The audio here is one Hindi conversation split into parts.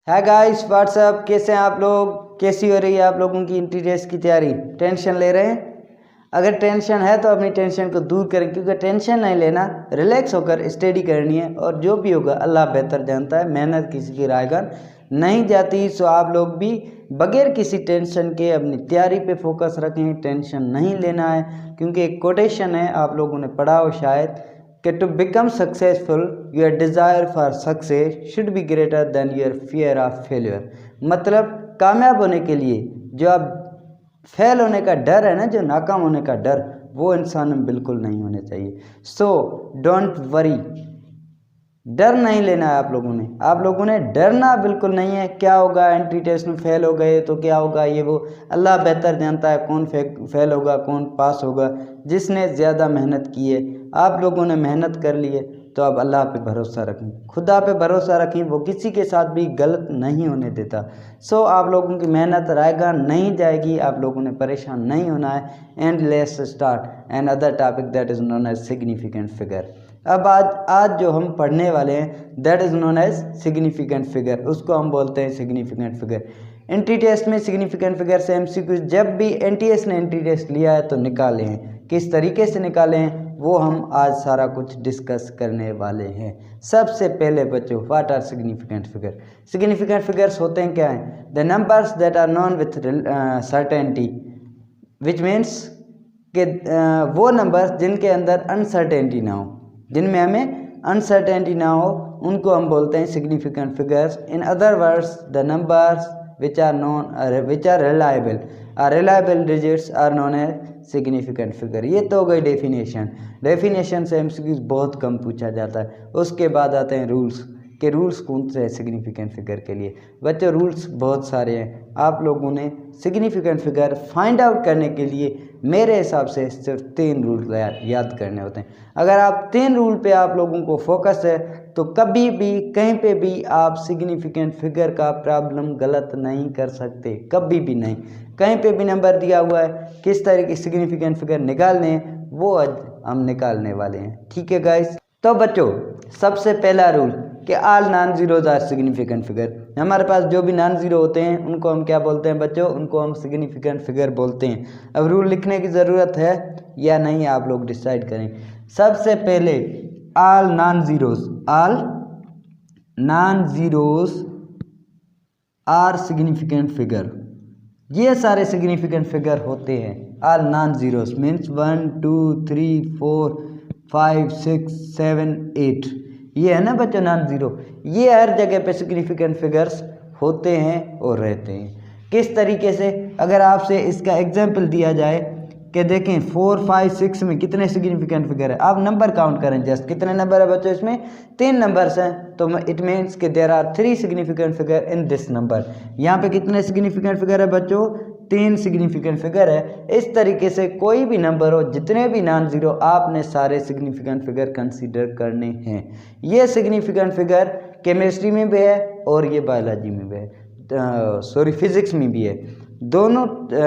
है गाइस व्हाट्सअप, कैसे हैं आप लोग? कैसी हो रही है आप लोगों की एंट्री टेस्ट की तैयारी? टेंशन ले रहे हैं? अगर टेंशन है तो अपनी टेंशन को दूर करें, क्योंकि टेंशन नहीं लेना, रिलैक्स होकर स्टडी करनी है और जो भी होगा अल्लाह बेहतर जानता है। मेहनत किसी की रायगान नहीं जाती। सो आप लोग भी बगैर किसी टेंशन के अपनी तैयारी पे फोकस रखें, टेंशन नहीं लेना है। क्योंकि एक कोटेशन है, आप लोगों ने पढ़ा हो शायद, कि to become successful your desire for success should be greater than your fear of failure. मतलब कामयाब होने के लिए जो आप फेल होने का डर है ना, जो नाकाम होने का डर, वो इंसान में बिल्कुल नहीं होने चाहिए। सो डोंट वरी, डर नहीं लेना है आप लोगों ने डरना बिल्कुल नहीं है। क्या होगा, एंट्री टेस्ट में फेल हो गए तो क्या होगा, ये वो अल्लाह बेहतर जानता है कौन फेल होगा कौन पास होगा। जिसने ज़्यादा मेहनत की है, आप लोगों ने मेहनत कर ली है, तो अब अल्लाह पे भरोसा रखें, खुदा पे भरोसा रखें, वो किसी के साथ भी गलत नहीं होने देता। सो आप लोगों की मेहनत रायगान नहीं जाएगी, आप लोगों ने परेशान नहीं होना है। And let's start and other topic that is known as significant figure. अब आज जो हम पढ़ने वाले हैं that is known as significant figure, उसको हम बोलते हैं सिग्निफिकेंट फिगर। एंट्री टेस्ट में सिग्निफिकेंट फिगर से एमसीक्यू जब भी एनटीएस ने एंट्री टेस्ट लिया है तो निकाले हैं, किस तरीके से निकाले हैं वो हम आज सारा कुछ डिस्कस करने वाले हैं। सबसे पहले बच्चों, what are significant figure? Significant figures होते हैं क्या हैं? The numbers that are known with certainty, which means कि वो नंबर्स जिनके अंदर अनसर्टेनिटी ना हो, जिनमें हमें अनसर्टेनिटी ना हो, उनको हम बोलते हैं significant figures. In other words the numbers which are reliable digits are known as significant figure। ये तो हो गई डेफिनेशन से एमसीक्यूज बहुत कम पूछा जाता है। उसके बाद आते हैं रूल्स, के रूल्स कौन से हैं सिग्निफिकेंट फिगर के लिए? बच्चों रूल्स बहुत सारे हैं। आप लोगों ने सिग्निफिकेंट फिगर फाइंड आउट करने के लिए मेरे हिसाब से सिर्फ 3 रूल याद करने होते हैं। अगर आप 3 रूल पे आप लोगों को फोकस है तो कभी भी कहीं पे भी आप सिग्निफिकेंट फिगर का प्रॉब्लम गलत नहीं कर सकते, कभी भी नहीं। कहीं पे भी नंबर दिया हुआ है, किस तरह की सिग्निफिकेंट फिगर निकालने हैं वो आज हम निकालने वाले हैं, ठीक है गाइस? तो बच्चों सबसे पहला रूल कि all non zeros are significant figure. हमारे पास जो भी नॉन जीरो होते हैं उनको हम क्या बोलते हैं बच्चों? उनको हम सिग्निफिकेंट फिगर बोलते हैं। अब रूल लिखने की ज़रूरत है या नहीं आप लोग डिसाइड करें। सबसे पहले all non zeros are significant figure. ये सारे सिग्निफिकेंट फिगर होते हैं। ऑल नॉन जीरोज मीन्स 1 2 3 4 5 6 7 8, ये है ना बच्चों नॉन जीरो। ये हर जगह पे सिग्निफिकेंट फिगर्स होते हैं और रहते हैं। किस तरीके से? अगर आपसे इसका एग्जाम्पल दिया जाए कि देखें 4 5 6 में कितने सिग्निफिकेंट फिगर है, आप नंबर काउंट करें जस्ट, कितने नंबर है बच्चों इसमें? 3 नंबर्स हैं, तो इट मीन्स कि there are 3 significant figure in this number. यहाँ पे कितने सिग्निफिकेंट फिगर है बच्चों? 3 सिग्निफिकेंट फिगर है। इस तरीके से कोई भी नंबर हो, जितने भी नॉन जीरो, आपने सारे सिग्निफिकेंट फिगर कंसीडर करने हैं। ये सिग्निफिकेंट फिगर केमिस्ट्री में भी है और ये बायोलॉजी में भी है, फिजिक्स में भी है। दोनों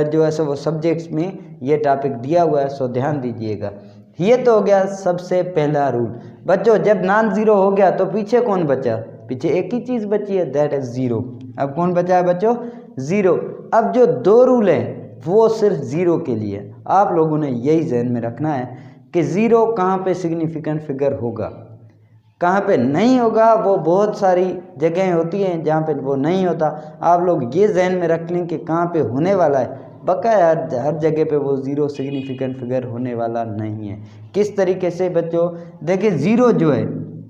जो है सो वो सब्जेक्ट्स में ये टॉपिक दिया हुआ है, सो ध्यान दीजिएगा। ये तो हो गया सबसे पहला रूल। बच्चों जब नॉन जीरो हो गया तो पीछे कौन बचा? पीछे एक ही चीज़ बची है, दैट इज जीरो। अब कौन बचा है बच्चों? जीरो। अब जो 2 रूल हैं वो सिर्फ जीरो के लिए। आप लोगों ने यही ध्यान में रखना है कि जीरो कहाँ पे सिग्निफिकेंट फिगर होगा, कहाँ पे नहीं होगा। वो बहुत सारी जगहें होती हैं जहाँ पे वो नहीं होता। आप लोग ये ध्यान में रख लें कि कहाँ पे होने वाला है। बकाया हर जगह पे वो जीरो सिग्निफिकेंट फिगर होने वाला नहीं है। किस तरीके से बच्चों? देखिए जीरो जो है,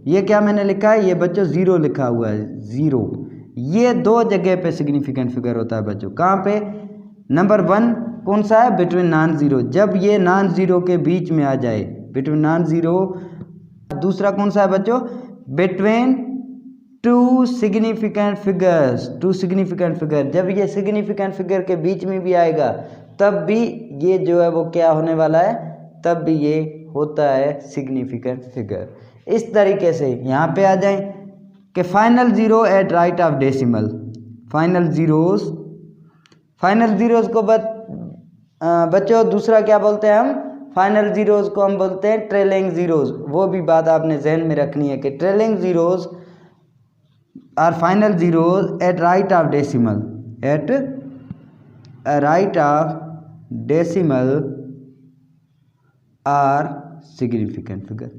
ये क्या मैंने लिखा है, ये बच्चों जीरो लिखा हुआ है, जीरो। ये 2 जगह पे सिग्निफिकेंट फिगर होता है बच्चों। कहाँ पे? नंबर 1 कौन सा है? बिटवीन नॉन जीरो, जब ये नॉन जीरो के बीच में आ जाए, बिटवीन नॉन जीरो। दूसरा कौन सा है बच्चों? Between 2 significant figures, 2 significant figure. जब ये सिग्निफिकेंट फिगर के बीच में भी आएगा तब भी ये जो है वो क्या होने वाला है? तब भी ये होता है सिग्निफिकेंट फिगर। इस तरीके से यहाँ पे आ जाएं कि final zero at right of decimal. Final zeros को बच्चों दूसरा क्या बोलते हैं हम? फाइनल जीरोज को हम बोलते हैं ट्रेलिंग जीरोज। वो भी बात आपने जहन में रखनी है कि trailing zeros or final zeros at right of decimal, at right of decimal are significant figure.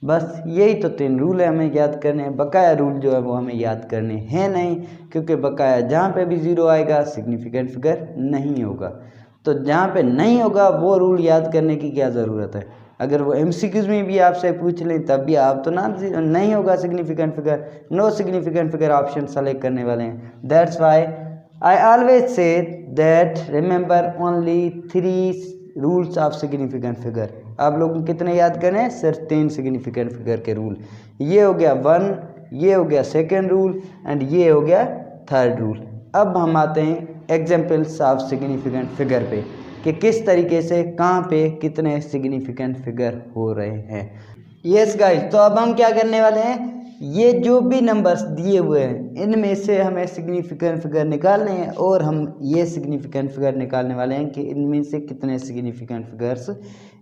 बस यही तो 3 रूल है हमें याद करने हैं। बकाया रूल जो है वो हमें याद करने हैं नहीं, क्योंकि बकाया जहाँ पे भी 0 आएगा सिग्निफिकेंट फिगर नहीं होगा। तो जहाँ पे नहीं होगा वो रूल याद करने की क्या ज़रूरत है। अगर वो MCQs में भी आपसे पूछ लें तब भी आप तो ना नहीं होगा significant figure, no significant figure option select करने वाले हैं। That's why I always say that remember only 3 rules of significant figure. आप लोग कितने याद करें? सिर्फ 3 सिग्निफिकेंट फिगर के रूल। ये हो गया 1, ये हो गया सेकेंड रूल एंड ये हो गया थर्ड रूल। अब हम आते हैं एग्जाम्पल्स ऑफ सिग्निफिकेंट फिगर पे कि किस तरीके से कहाँ पे कितने सिग्निफिकेंट फिगर हो रहे हैं। यस गाइस, तो अब हम क्या करने वाले हैं, ये जो भी नंबर्स दिए हुए हैं इनमें से हमें सिग्निफिकेंट फिगर निकालने हैं और हम ये सिग्निफिकेंट फिगर निकालने वाले हैं कि इनमें से कितने सिग्निफिकेंट फिगर्स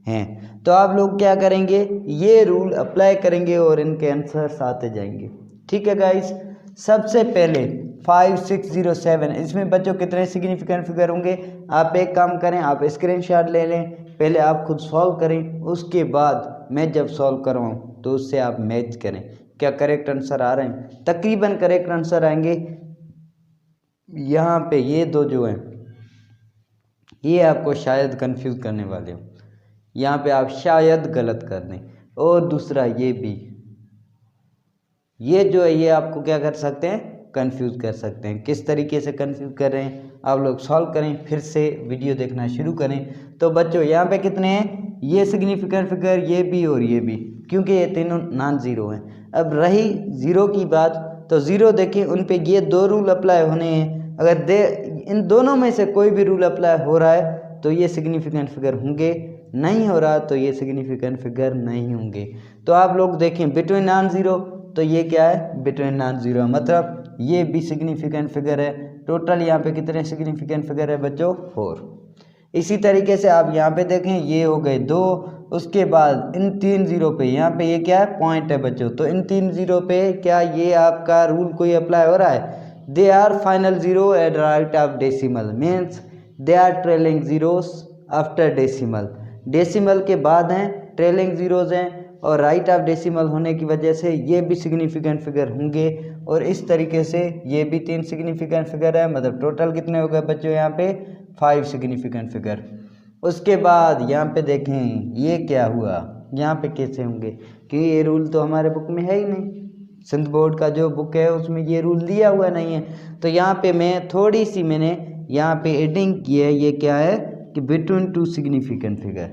हैं। तो आप लोग क्या करेंगे, ये रूल अप्लाई करेंगे और इनके आंसर्स आते जाएंगे। ठीक है गाइस, सबसे पहले 5, 6, 0, 7, इसमें बच्चों कितने सिग्निफिकेंट फिगर होंगे। आप एक काम करें, आप स्क्रीनशॉट ले लें, पहले आप खुद सॉल्व करें, उसके बाद मैं जब सॉल्व करवाऊँ तो उससे आप मैच करें क्या करेक्ट आंसर आ रहे हैं। तकरीबन करेक्ट आंसर आएंगे। यहाँ पे ये दो जो हैं ये आपको शायद कंफ्यूज करने वाले हो, यहाँ पे आप शायद गलत कर दें। और दूसरा ये भी, ये जो है ये आपको क्या कर सकते हैं, कंफ्यूज कर सकते हैं। किस तरीके से कंफ्यूज कर रहे हैं आप लोग सॉल्व करें, फिर से वीडियो देखना शुरू करें। तो बच्चों यहाँ पे कितने हैं, ये सिग्निफिकेंट फिगर, ये भी और ये भी, क्योंकि ये तीनों नॉन ज़ीरो हैं। अब रही ज़ीरो की बात, तो ज़ीरो देखिए उन पे ये 2 रूल अप्लाई होने हैं। अगर इन दोनों में से कोई भी रूल अप्लाई हो रहा है तो ये सिग्निफिकेंट फिगर होंगे, नहीं हो रहा तो ये सिग्निफिकेंट फिगर नहीं होंगे। तो आप लोग देखें बिटवीन नॉन ज़ीरो, तो ये क्या है, बिटवीन नॉन ज़ीरो, मतलब ये भी सिग्निफिकेंट फिगर है। टोटल यहाँ पे कितने सिग्निफिकेंट फिगर है बच्चों, 4। इसी तरीके से आप यहाँ पे देखें, ये हो गए 2, उसके बाद इन 3 ज़ीरो पे यहाँ पे ये क्या है, पॉइंट है बच्चों। तो इन 3 ज़ीरो पे क्या ये आपका रूल कोई अप्लाई हो रहा है, they are final zero at right of decimal, means they are trailing zeros after decimal. Decimal के बाद हैं, ट्रेलिंग ज़ीरोज़ हैं, और राइट ऑफ डेसिमल होने की वजह से ये भी सिग्निफिकेंट फिगर होंगे। और इस तरीके से ये भी 3 सिग्निफिकेंट फिगर है, मतलब टोटल कितने हो गए बच्चों यहाँ पे 5 सिग्निफिकेंट फिगर। उसके बाद यहाँ पे देखें ये क्या हुआ, यहाँ पे कैसे होंगे, कि ये रूल तो हमारे बुक में है ही नहीं, सिंध बोर्ड का जो बुक है उसमें ये रूल दिया हुआ नहीं है। तो यहाँ पे मैं थोड़ी सी मैंने यहाँ पे एडिंग की है। ये क्या है कि between 2 significant figure,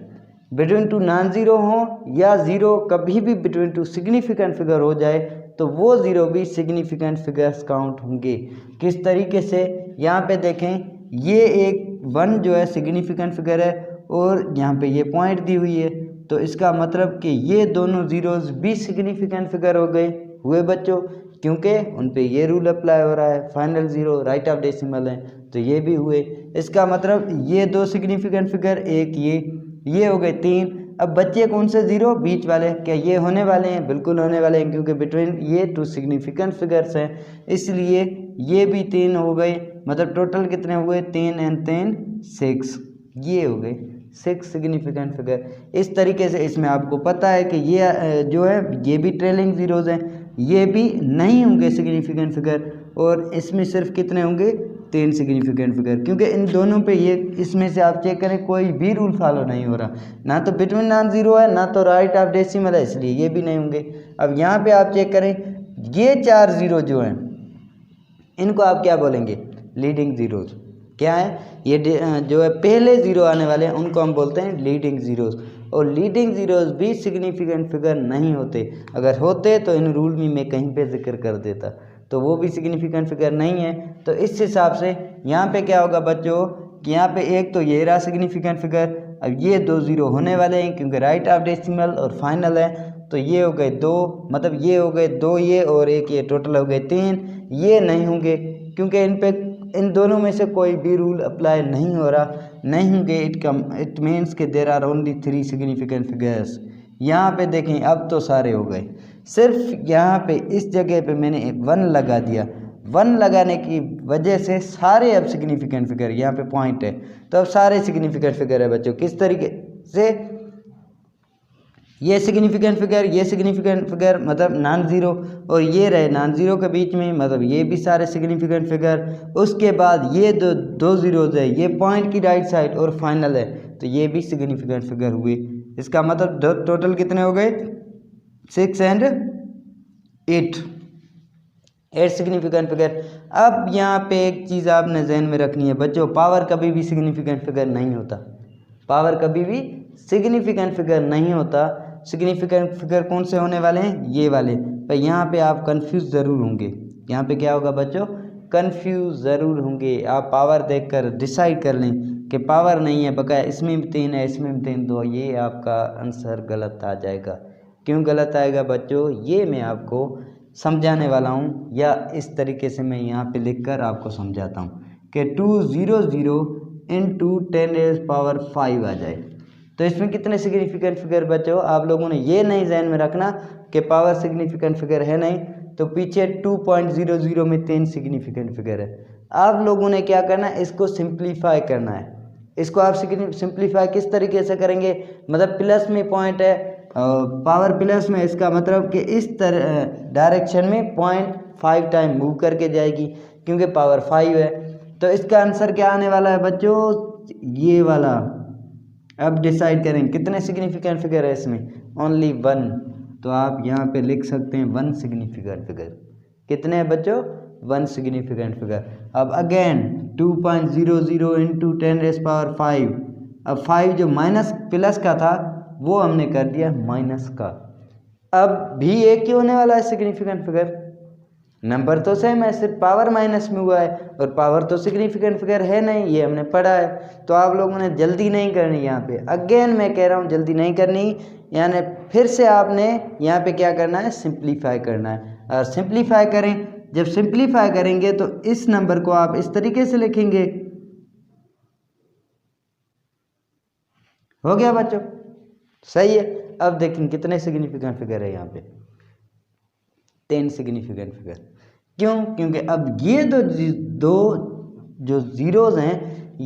between 2 non zero हो या ज़ीरो, कभी भी बिटवीन 2 सिग्निफिकेंट फिगर हो जाए तो वो ज़ीरो भी सिग्निफिकेंट फिगर्स काउंट होंगे। किस तरीके से, यहाँ पे देखें ये एक 1 जो है सिग्निफिकेंट फिगर है और यहाँ पे ये पॉइंट दी हुई है, तो इसका मतलब कि ये दोनों ज़ीरोज़ भी सिग्निफिकेंट फिगर हो गए हुए बच्चों, क्योंकि उन पे ये रूल अप्लाई हो रहा है, final zero right of decimal है, तो ये भी हुए। इसका मतलब ये 2 सिग्निफिकेंट फिगर, एक ये हो गए 3। अब बच्चे कौन से ज़ीरो, बीच वाले, क्या ये होने वाले हैं, बिल्कुल होने वाले हैं, क्योंकि बिटवीन ये 2 सिग्निफिकेंट फिगर्स हैं, इसलिए ये भी 3 हो गए। मतलब टोटल कितने हुए, 3 एंड 3 6, ये हो गए 6 सिग्निफिकेंट फिगर। इस तरीके से इसमें आपको पता है कि ये जो है ये भी ट्रेलिंग ज़ीरोज़ हैं, ये भी नहीं होंगे सिग्निफिकेंट फिगर, और इसमें सिर्फ कितने होंगे, 3 सिग्निफिकेंट फिगर, क्योंकि इन दोनों पे ये, इसमें से आप चेक करें कोई भी रूल फॉलो नहीं हो रहा, ना तो बिटवीन नॉन ज़ीरो है ना तो राइट ऑफ डेसिमल है, इसलिए ये भी नहीं होंगे। अब यहाँ पे आप चेक करें, ये 4 ज़ीरो जो हैं इनको आप क्या बोलेंगे, लीडिंग ज़ीरोज़। क्या है, ये जो है पहले ज़ीरो आने वाले हैं उनको हम बोलते हैं लीडिंग ज़ीरोज़, और लीडिंग ज़ीरोज़ भी सिग्निफिकेंट फिगर नहीं होते। अगर होते तो इन रूल में मैं कहीं पे जिक्र कर देता, तो वो भी सिग्निफिकेंट फिगर नहीं है। तो इस हिसाब से यहाँ पे क्या होगा बच्चों, कि यहाँ पे एक तो ये रहा सिग्निफिकेंट फिगर, अब ये 2 ज़ीरो होने वाले हैं क्योंकि राइट ऑफ डेसिमल और फाइनल है, तो ये हो गए 2, मतलब ये हो गए 2 ये और एक ये, टोटल हो गए 3। ये नहीं होंगे क्योंकि इन दोनों में से कोई भी रूल अप्लाई नहीं हो रहा, नहीं होंगे। इट मीन्स के there are only 3 significant figures. यहाँ पे देखें अब तो सारे हो गए, सिर्फ यहाँ पे इस जगह पे मैंने 1 लगा दिया। 1 लगाने की वजह से सारे अब सिग्निफिकेंट फिगर, यहाँ पे पॉइंट है तो अब सारे सिग्निफिकेंट फिगर है बच्चों। किस तरीके से? ये सिग्निफिकेंट फिगर मतलब नॉन ज़ीरो, और ये रहे नॉन ज़ीरो के बीच में, मतलब ये भी सारे सिग्निफिकेंट फिगर। उसके बाद ये दो ज़ीरोज़ है, ये पॉइंट की राइट साइड और फाइनल है, तो ये भी सिग्निफिकेंट फिगर हुए। इसका मतलब टोटल कितने हो गए? 6 और 8 सिग्निफिकेंट फिगर। अब यहाँ पे एक चीज़ आपने जहन में रखनी है बच्चों, पावर कभी भी सिग्निफिकेंट फिगर नहीं होता। पावर कभी भी सिग्निफिकेंट फिगर नहीं होता। सिग्निफिकेंट फिगर कौन से होने वाले हैं? ये वाले। पर यहाँ पे आप कंफ्यूज ज़रूर होंगे। यहाँ पे क्या होगा बच्चों? कंफ्यूज ज़रूर होंगे। आप पावर देखकर डिसाइड कर लें कि पावर नहीं है, बकाया इसमें भी 3 है, इसमें भी 3, तो ये आपका आंसर गलत आ जाएगा। क्यों गलत आएगा बच्चों? ये मैं आपको समझाने वाला हूँ, या इस तरीके से मैं यहाँ पे लिखकर आपको समझाता हूँ कि 200 इंटू 10⁵ आ जाए। तो इसमें कितने सिग्निफिकेंट फिगर बच्चों? आप लोगों ने ये नहीं ध्यान में रखना कि पावर सिग्निफिकेंट फिगर है नहीं, तो पीछे 2.00 में 3 सिग्निफिकेंट फिगर है। आप लोगों ने क्या करना है? इसको सिंप्लीफाई करना है। इसको आप सिंप्लीफाई किस तरीके से करेंगे? मतलब प्लस में पॉइंट है, पावर प्लस में, इसका मतलब कि इस तरह डायरेक्शन में 0.5 टाइम मूव करके जाएगी, क्योंकि पावर 5 है। तो इसका आंसर क्या आने वाला है बच्चों? ये वाला। अब डिसाइड करें कितने सिग्निफिकेंट फिगर है इसमें? ओनली 1। तो आप यहाँ पे लिख सकते हैं 1 सिग्निफिकेंट फिगर। कितने हैं बच्चों? 1 सिग्निफिकेंट फिगर। अब अगेन 2.00 इंटू 10⁵। अब 5 जो माइनस प्लस का था वो हमने कर दिया माइनस का। अब भी एक ही होने वाला है सिग्निफिकेंट फिगर। नंबर तो सेम है, सिर्फ पावर माइनस में हुआ है, और पावर तो सिग्निफिकेंट फिगर है नहीं, ये हमने पढ़ा है। तो आप लोगों ने जल्दी नहीं करनी यहाँ पे। अगेन मैं कह रहा हूँ जल्दी नहीं करनी, यानी फिर से आपने यहाँ पे क्या करना है? सिंप्लीफाई करना है। और सिंप्लीफाई करें, जब सिंप्लीफाई करेंगे तो इस नंबर को आप इस तरीके से लिखेंगे। हो गया बच्चों? सही है। अब देखें कितने सिग्निफिकेंट फिगर है यहाँ पे? 10 सिग्निफिकेंट फिगर। क्यों? क्योंकि अब ये दो जो ज़ीरोज़ हैं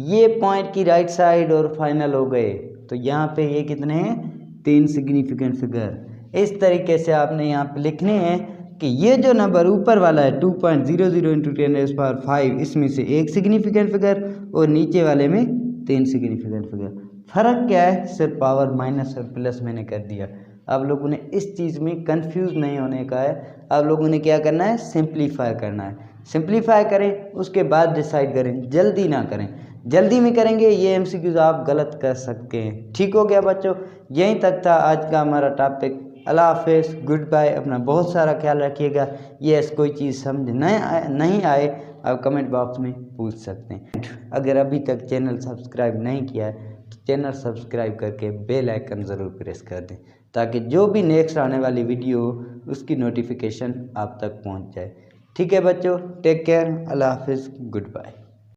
ये पॉइंट की राइट साइड और फाइनल हो गए, तो यहाँ पे ये कितने हैं? 3 सिग्निफिकेंट फिगर। इस तरीके से आपने यहाँ पे लिखने हैं कि ये जो नंबर ऊपर वाला है 2.00 इंटू 10⁵, इसमें से 1 सिग्निफिकेंट फिगर और नीचे वाले में 3 सिग्निफिकेंट फिगर। फ़र्क क्या है? सिर्फ पावर माइनस और प्लस मैंने कर दिया। आप लोगों ने इस चीज़ में कंफ्यूज नहीं होने का है। आप लोगों ने क्या करना है? सिंप्लीफाई करना है। सिंप्लीफाई करें, उसके बाद डिसाइड करें, जल्दी ना करें। जल्दी में करेंगे ये एमसीक्यूज आप गलत कर सकते हैं। ठीक हो गया बच्चों? यहीं तक था आज का हमारा टॉपिक। अल्लाह हाफिज़, गुड बाय। अपना बहुत सारा ख्याल रखिएगा। ये कोई चीज़ समझ नहीं आए आप कमेंट बॉक्स में पूछ सकते हैं। अगर अभी तक चैनल सब्सक्राइब नहीं किया है तो चैनल सब्सक्राइब करके बेल आइकन ज़रूर प्रेस कर दें, ताकि जो भी नेक्स्ट आने वाली वीडियो हो उसकी नोटिफिकेशन आप तक पहुंच जाए। ठीक है बच्चों, टेक केयर, अल्लाह हाफिज़, गुड बाय।